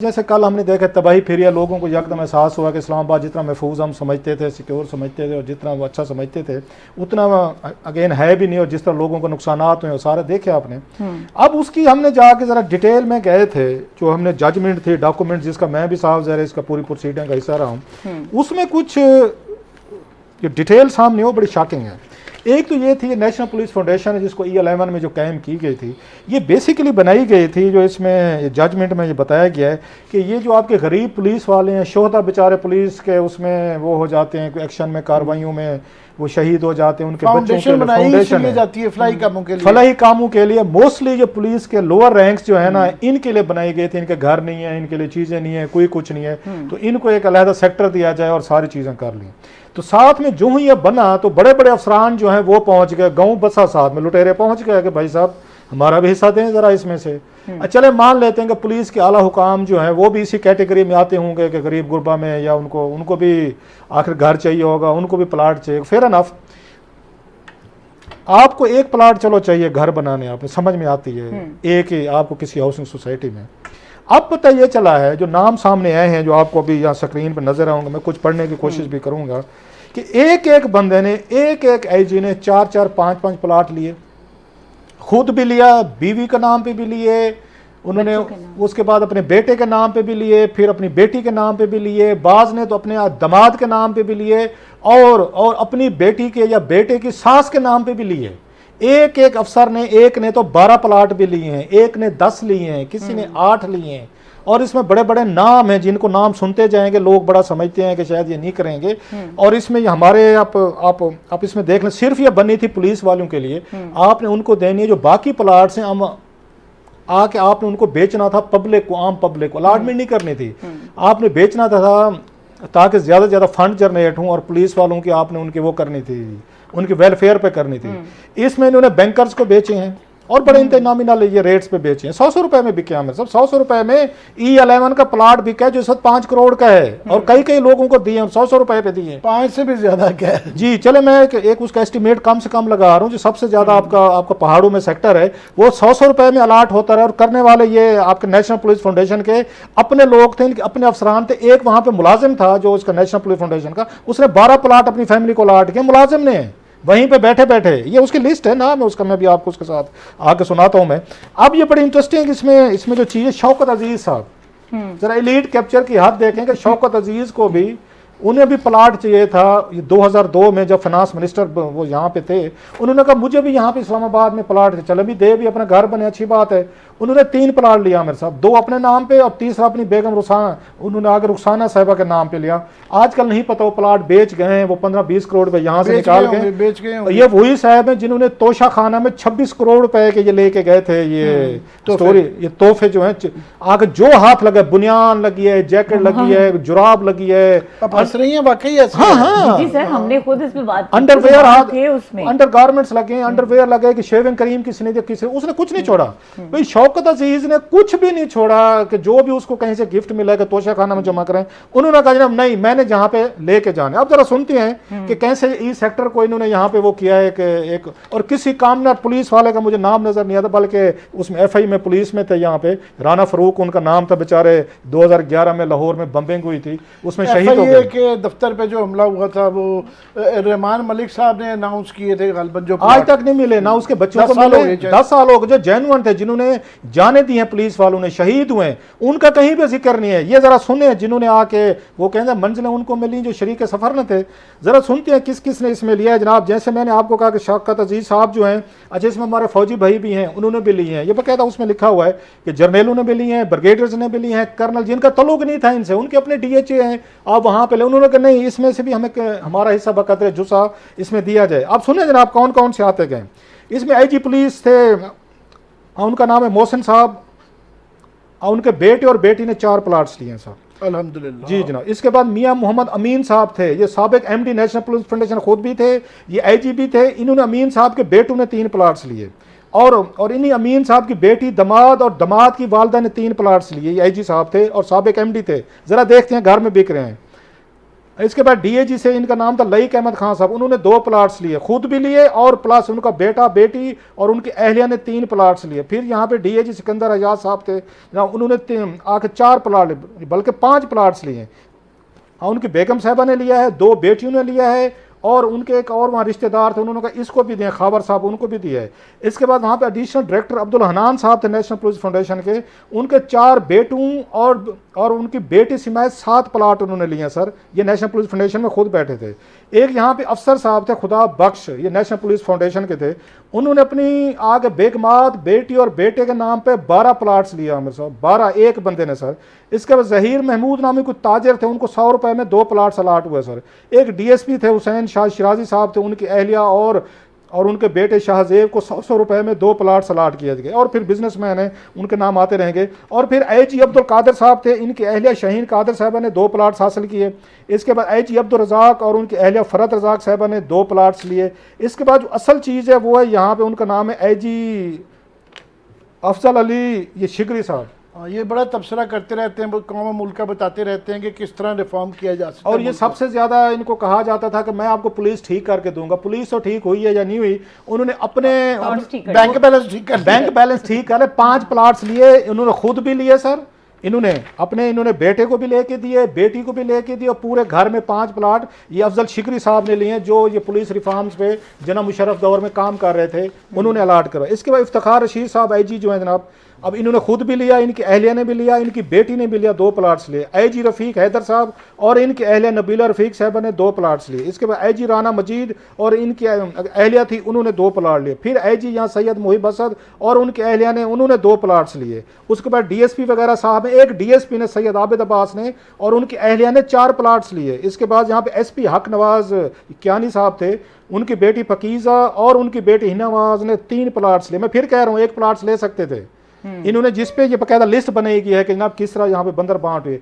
जैसे कल हमने देखा तबाही फिरिया, लोगों को यकदम एहसास हुआ कि इस्लामाबाद जितना महफूज हम समझते थे, सिक्योर समझते थे और जितना वो अच्छा समझते थे उतना अगेन है भी नहीं, और जिस तरह लोगों को नुकसान हुए वो सारे देखे आपने। अब उसकी हमने जाके ज़रा डिटेल में गए थे, जो हमने जजमेंट थी, डॉक्यूमेंट जिसका मैं भी साहब ज़रा इसका पूरी प्रोसीडिंग का हिस्सा रहा हूँ, उसमें कुछ जो डिटेल सामने हो बड़ी शॉकिंग है। एक तो ये थी नेशनल पुलिस फाउंडेशन है जिसको E11 में जो कायम की गई थी, ये बेसिकली बनाई गई थी, जो इसमें जजमेंट में ये बताया गया है कि ये जो आपके गरीब पुलिस वाले हैं, शोहदा बेचारे पुलिस के उसमें वो हो जाते हैं एक्शन में, कार्रवाइयों में वो शहीद हो जाते हैं, उनके बच्चों के फाउंडेशन जाती है फलाही कामों के लिए। मोस्टली जो पुलिस के लोअर रैंक्स जो है ना, इनके लिए बनाई गई थी। इनके घर नहीं है, इनके लिए चीज़ें नहीं है, कोई कुछ नहीं है, तो इनको एक अलहदा सेक्टर दिया जाए और सारी चीज़ें कर ली। तो साथ में जो ही ये बना तो बड़े बड़े अफसरान जो हैं वो पहुंच गए, गाँव बसा साथ में लुटेरे पहुंच गए कि भाई साहब हमारा भी हिस्सा दें ज़रा इसमें से। चले मान लेते हैं कि पुलिस के आला हुकाम जो हैं वो भी इसी कैटेगरी में आते होंगे कि गरीब गुरबा में, या उनको भी आखिर घर चाहिए होगा, उनको भी प्लाट चाहिए, फेयर एनफ। आपको एक प्लाट चलो चाहिए घर बनाने, आप समझ में आती है, एक ही आपको किसी हाउसिंग सोसाइटी में। अब पता ये चला है, जो नाम सामने आए हैं, जो आपको अभी यहाँ स्क्रीन पर नजर आऊंगा, मैं कुछ पढ़ने की कोशिश भी करूंगा, कि एक एक बंदे ने, एक एक आईजी ने 4-4, 5-5 प्लाट लिए, खुद भी लिया, बीवी के नाम पे भी लिए उन्होंने, उसके बाद अपने बेटे के नाम पे भी लिए, फिर अपनी बेटी के नाम पे भी लिए, बाज ने तो अपने दामाद के नाम पे भी लिए, और अपनी बेटी के या बेटे की सास के नाम पे भी लिए। एक एक अफसर ने, एक ने तो 12 प्लाट भी लिए हैं, एक ने 10 लिए हैं, किसी ने 8 लिए हैं, और इसमें बड़े बड़े नाम हैं जिनको नाम सुनते जाएंगे लोग बड़ा समझते हैं कि शायद ये नहीं करेंगे। और इसमें हमारे आप इसमें देख लें, सिर्फ ये बनी थी पुलिस वालों के लिए, आपने उनको देनी है। जो बाकी प्लाट्स हैं हम आके आपने उनको बेचना था पब्लिक को, आम पब्लिक को, अलॉटमेंट नहीं करनी थी, आपने बेचना था ताकि ज़्यादा से ज़्यादा फंड जनरेट हों, और पुलिस वालों की आपने उनकी वो करनी थी, उनके वेलफेयर पे करनी थी। इसमें इन्होंने बैंकर्स को बेचे हैं और बड़े इंतजामी नॉमिनल ये रेट्स पे बेचे हैं। 100 रुपए में बिके हमें सब, 100 रुपए में E11 का प्लाट बिका है जो इस वक्त 5 करोड़ का है, और कई लोगों को दिए, 100 रुपए पे दिए, 5 से भी ज्यादा क्या है जी। चले मैं एक उसका एस्टिमेट कम से कम लगा रहा हूँ, जो सबसे ज्यादा आपका पहाड़ों में सेक्टर है वो 100 रुपए में अलाट होता रहा। और करने वाले ये आपके नेशनल पुलिस फाउंडेशन के अपने लोग थे, इनके अपने अफसरान थे। एक वहां पे मुलाजिम था जो उसका नेशनल पुलिस फाउंडेशन का, उसने 12 प्लाट अपनी फैमिली को अलाट किया, मुलाजिम ने, वहीं पे बैठे बैठे। ये उसकी लिस्ट है ना, मैं उसका मैं भी आपको उसके साथ आके सुनाता हूं मैं। अब ये बड़ी इंटरेस्टिंग इसमें जो चीज़ है, शौकत अजीज साहब, जरा एलीट कैप्चर की हद देखें कि शौकत अजीज को भी, उन्हें भी प्लाट चाहिए था। 2002 में जब फाइनेंस मिनिस्टर वो यहाँ पे थे, उन्होंने कहा मुझे भी यहाँ पे इस्लामाबाद में प्लाट, चले भी दे, भी अपना घर बने, अच्छी बात है। उन्होंने 3 प्लाट लिया मेरे साहब, 2 अपने नाम पे और तीसरा अपनी बेगम रुखसाना, उन्होंने आगे रुखसाना साहिबा के नाम पे लिया। आजकल नहीं पता वो प्लाट बेच गए हैं, वो 15-20 करोड़ रुपए यहाँ से निकाल गए, बेच गए। ये वही साहब हैं जिन्होंने तोशा खाना में 26 करोड़ रुपए के ये लेके गए थे, ये स्टोरी, ये तोहफे जो है आगे जो हाथ लगे, बुनियान लगी है, जैकेट लगी है, जुराब लगी है, हंस रही है वाकई ऐसे। हाँ जी सर, हमने खुद इस पे बात, अंडरवेयर उसमें अंडरगारमेंट्स लगे, अंडरवेयर लगे कि शेविंग क्रीम किसने दिया, किसी उसने कुछ नहीं छोड़ा भाई। शौकत अजीज ने कुछ भी नहीं छोड़ा कि जो भी उसको कहीं से गिफ्ट मिला कि तोशा खाना में जमा करें, उन्होंने कहा जनाब नहीं, मैंने जहाँ पे लेके जाना। अब जरा सुनते हैं कि कैसे इस सेक्टर को इन्होंने यहाँ पे वो किया है कि एक, और किसी काम ना, पुलिस वाले का मुझे नाम नजर नहीं आता, बल्कि उसमें FI में पुलिस में थे यहाँ पे, राना फरूक उनका नाम था, बेचारे 2011 में लाहौर में बम्बिंग हुई थी, उसमें शहीद हो गए। के दफ्तर पे जो हमला हुआ था वो रहमान मलिक साहब ने अनाउंस किए थे, गलबन जो आज तक नहीं मिले ना, उसके बच्चों को मिले। 10 साल हो गए, जो जेन्युइन थे, जिन्होंने जाने दी हैं पुलिस वालों ने, शहीद हुए, उनका कहीं भी जिक्र नहीं है। ये जरा सुने, जिन्होंने आके वो कहते हैं मंजिलें उनको मिली जो शरीक सफर न थे। जरा सुनते हैं किस किस ने इसमें लिया है जनाब। जैसे मैंने आपको कहा कि शौकत अजीज साहब जो हैं, अच्छा इसमें हमारे फौजी भाई भी हैं, उन्होंने भी ली हैं। ये बकायदा उसमें लिखा हुआ है कि जर्नलों ने भी ली हैं, ब्रिगेडियर्स ने भी ली हैं, कर्नल जिनका तल्लुक नहीं था इनसे, उनके अपने DHA हैं, आप वहां पे ले, उन्होंने कहा नहीं इसमें से भी हमें हमारा हिस्सा बकदर जुसा इसमें दिया जाए। आप सुने जनाब कौन कौन से आते गए। इसमें IG पुलिस थे, उनका नाम है मोहसिन साहब, उनके बेटे और बेटी ने 4 प्लाट्स लिए हैं साहब, अल्हम्दुलिल्लाह जी जनाब। इसके बाद मियां मोहम्मद अमीन साहब थे, ये साबिक MD नेशनल पुलिस फाउंडेशन खुद भी थे, ये IG भी थे। इन्होंने अमीन साहब के बेटों ने 3 प्लाट्स लिए, और इन्हीं अमीन साहब की बेटी, दमाद और दमाद की वालदा ने 3 प्लाट्स लिए। ये IG साहब थे और साबिक MD थे। जरा देखते हैं घर में बिक रहे हैं। इसके बाद डीएजी से इनका नाम था लईक अहमद खान साहब, उन्होंने 2 प्लाट्स लिए, खुद भी लिए और प्लस उनका बेटा बेटी और उनकी अहलिया ने 3 प्लाट्स लिए। फिर यहाँ पे डीएजी सिकंदर आजाद साहब थे, उन्होंने आके 4 प्लाट बल्कि 5 प्लाट्स लिए। उनकी बेगम साहबा ने लिया है, 2 बेटियों ने लिया है और उनके एक और वहाँ रिश्तेदार थे, उन्होंने कहा इसको भी दिए, खाबर साहब उनको भी दिया है। इसके बाद वहाँ पे एडिशनल डायरेक्टर अब्दुल हनान साहब थे नेशनल पुलिस फाउंडेशन के, उनके 4 बेटों और उनकी बेटी समेत 7 प्लाट उन्होंने लिए हैं सर। ये नेशनल पुलिस फाउंडेशन में खुद बैठे थे। एक यहाँ पे अफसर साहब थे खुदा बख्श, ये नेशनल पुलिस फाउंडेशन के थे, उन्होंने अपनी आगे बेगमात बेटी और बेटे के नाम पे 12 प्लाट्स लिया आमिर साहब, 12 एक बंदे ने सर। इसके बाद जहीर महमूद नामी कुछ ताजर थे, उनको 100 रुपए में 2 प्लाट्स अलाट हुए सर। एक डीएसपी थे हुसैन शाह शिराजी साहब थे, उनकी अहलिया और उनके बेटे शाहजेब को 100 रुपए में 2 प्लाट्स अलाट किए गए। और फिर बिजनेसमैन हैं, उनके नाम आते रहेंगे। और फिर आईजी अब्दुल कादिर साहब थे, इनकी अहलिया शहीन कादिर साहबा ने 2 प्लाट्स हासिल किए। इसके बाद आईजी अब्दुल रजाक और उनकी अहलिया फरत रजाक साहबा ने 2 प्लाट्स लिए। इसके बाद जो असल चीज़ है वो है यहाँ पे उनका नाम है आईजी अफजल अली ये शिगरी साहब। ये बड़ा तबसरा करते रहते हैं, कौम मुल्क का बताते रहते हैं कि किस तरह रिफॉर्म किया जा सकता है। और ये सबसे ज्यादा इनको कहा जाता था कि मैं आपको पुलिस ठीक करके दूंगा। पुलिस तो ठीक हुई है या नहीं हुई, उन्होंने अपने बैंक बैलेंस ठीक कर बैंक बैलेंस ठीक करे। 5 प्लाट्स लिए, इन्होंने खुद भी लिए सर, इन्होंने बेटे को भी लेके दिए, बेटी को भी लेके दिए, और पूरे घर में 5 प्लाट ये अफजल शिकरी साहब ने लिए, जो ये पुलिस रिफॉर्म्स पे जनाब मुशर्रफ दौर में काम कर रहे थे, उन्होंने अलाट करवाया। इसके बाद इफ्तिखार रशीद साहब आईजी जो है जनाब, अब इन्होंने खुद भी लिया, इनकी अहलिया ने भी लिया, इनकी बेटी ने भी लिया, 2 प्लाट्स लिए। आईजी रफीक हैदर साहब और इनकी अहलिया नबीला रफीक साहबा ने 2 प्लाट्स लिए। इसके बाद आईजी राना मजीद और इनकी अहलिया थी, उन्होंने 2 प्लाट लिए। फिर आईजी यहाँ सैयद मुहिब असद और उनकी अहलिया ने, उन्होंने 2 प्लाट्स लिए। उसके बाद डीएसपी वगैरह साहब हैं, एक डीएसपी ने सैयद आबिद अब्बास ने और उनकी अहलिया ने 4 प्लाट्स लिए। इसके बाद यहाँ पे एसपी हक नवाज कियानी साहब थे, उनकी बेटी फकीज़ा और उनकी बेटी हिना नवाज ने 3 प्लाट्स लिए। मैं फिर कह रहा हूँ 1 प्लाट्स ले सकते थे। इन्होंने जिस पे ये बकायदा लिस्ट बनाई गई है कि जनाब किस तरह यहाँ पे बंदर बांट हुए।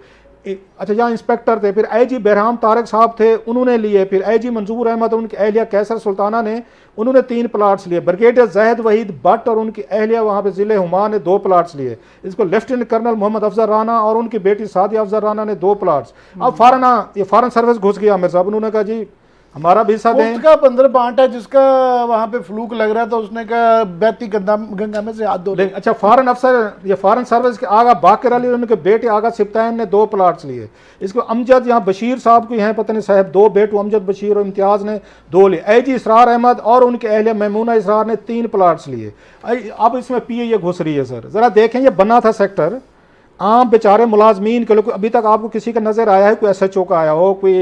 अच्छा, यहाँ इंस्पेक्टर थे, फिर आईजी बहराम तारक साहब थे, उन्होंने लिए। फिर आईजी मंजूर अहमद और उनकी अहलिया कैसर सुल्ताना ने, उन्होंने 3 प्लाट्स लिए। ब्रिगेडियर जैद वहीद भट्ट और उनकी अहलिया वहाँ पे ज़िले हुमा ने 2 प्लाट्स लिए। इसको लेफ्टिनेंट कर्नल मोहम्मद अफजल राना और उनकी बेटी सादिया अफजल राना ने 2 प्लाट्स। अब फॉरेन सर्विस घुस गया आमिर साहब, उन्होंने कहा जी हमारा भी हिस्सा दें। उसका 15 बांट है, जिसका वहाँ पे फ्लूक लग रहा था, उसने कहा बहती गंगा में से हाथ धो ले। अच्छा, फॉरेन अफसर ये फॉरेन सर्विस के आगा बाकर अली और उनके बेटे आगा सिप्तान ने 2 प्लाट्स लिए। इसको अमजद यहाँ बशीर साहब की हैं पता नहीं साहब, 2 बेटू अमजद बशीर और इम्तियाज ने 2 लिए। आईजी इसरार अहमद और उनके अहलिया महमूना इसरार ने 3 प्लाट्स लिए। अब इसमें पीए घुस रही है सर। जरा देखें, ये बना था सेक्टर आम बेचारे मुलाजमीन के लोग। अभी तक आपको किसी का नज़र आया है कोई एसएचओ का आया हो, कोई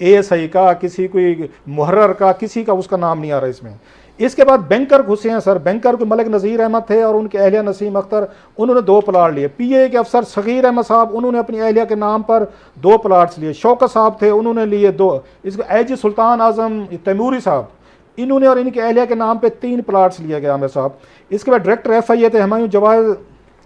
एएसआई का, किसी कोई मुहर्रर का, किसी का उसका नाम नहीं आ रहा इसमें। इसके बाद बैंकर घुसे हैं सर। बैंकर को मलिक नज़ीर अहमद थे और उनके अहलिया नसीम अख्तर, उन्होंने 2 प्लाट लिए। पीए के अफसर सगीर अहमद साहब, उन्होंने अपनी अहलिया के नाम पर 2 प्लाट्स लिए। शौकत साहब थे, उन्होंने लिए 2। इसको आईजी सुल्तान आजम तैमूरी साहब, इन्होंने और इनके अहलिया के नाम पर 3 प्लाट्स लिए गया आमिर साहब। इसके बाद डायरेक्टर FIA थे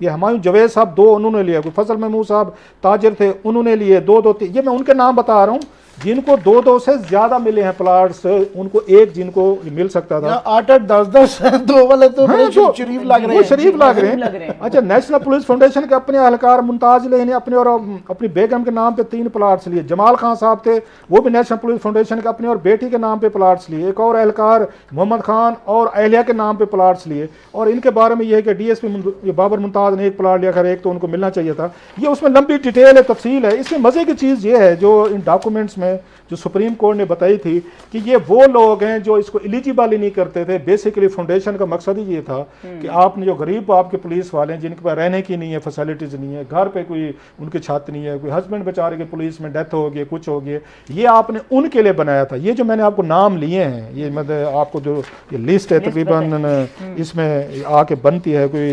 हमायूं जवेद साहब, 2 उन्होंने लिया। कोई फजल महमूद साहब ताजिर थे, उन्होंने लिए 2-2 3। ये मैं उनके नाम बता रहा हूँ जिनको 2-2 से ज्यादा मिले हैं प्लाट्स, उनको एक जिनको मिल सकता था। 8-8 10-10 2 वाले तो बड़े शरीफ लग रहे हैं। शरीफ लग रहे हैं। अच्छा, नेशनल पुलिस फाउंडेशन के अपने एहलकार मुमताज ने अपने और अपनी बेगम के नाम पे 3 प्लाट्स लिए। जमाल खान साहब थे, वो भी नेशनल पुलिस फाउंडेशन के अपने और बेटी के नाम पे प्लाट्स लिए। एक और एहलकार मोहम्मद खान और अहलिया के नाम पे प्लाट्स लिए। और इनके बारे में यह है कि डीएसपी बाबर मुमताज ने 1 प्लाट लिया, खैर एक तो उनको मिलना चाहिए था। ये उसमें लंबी डिटेल है, तफसील है। इसमें मजे की चीज़ ये है जो इन डॉक्यूमेंट्स में जो सुप्रीम कोर्ट ने बताई थी कि ये वो लोग हैं जो इसको एलिजिबल ही नहीं करते थे। बेसिकली फाउंडेशन का मकसद ही ये था कि आपने जो गरीब आपके पुलिस वाले हैं जिनके पास रहने की नहीं है, फैसिलिटीज नहीं है, घर पे कोई उनकी छत नहीं है, कोई हस्बैंड बेचारे के पुलिस में डेथ हो गई, कुछ हो गया, ये आपने उनके लिए बनाया था। ये जो मैंने आपको नाम लिए हैं, ये मतलब आपको जो ये लिस्ट है तकरीबन इसमें आके बनती है, कोई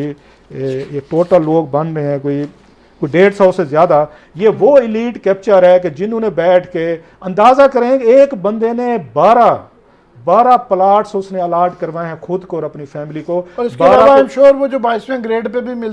ये टोटल लोग बन रहे हैं कोई 150 से ज़्यादा। ये वो एलीट कैप्चर है कि जिन्होंने बैठ के अंदाज़ा करें, एक बंदे ने 12 प्लाट्स उसने अलाट करवाए हैं खुद को और अपनी फैमिली को। और इसके अलावा आई एम श्योर वो जो 22वें ग्रेड पे भी मिलते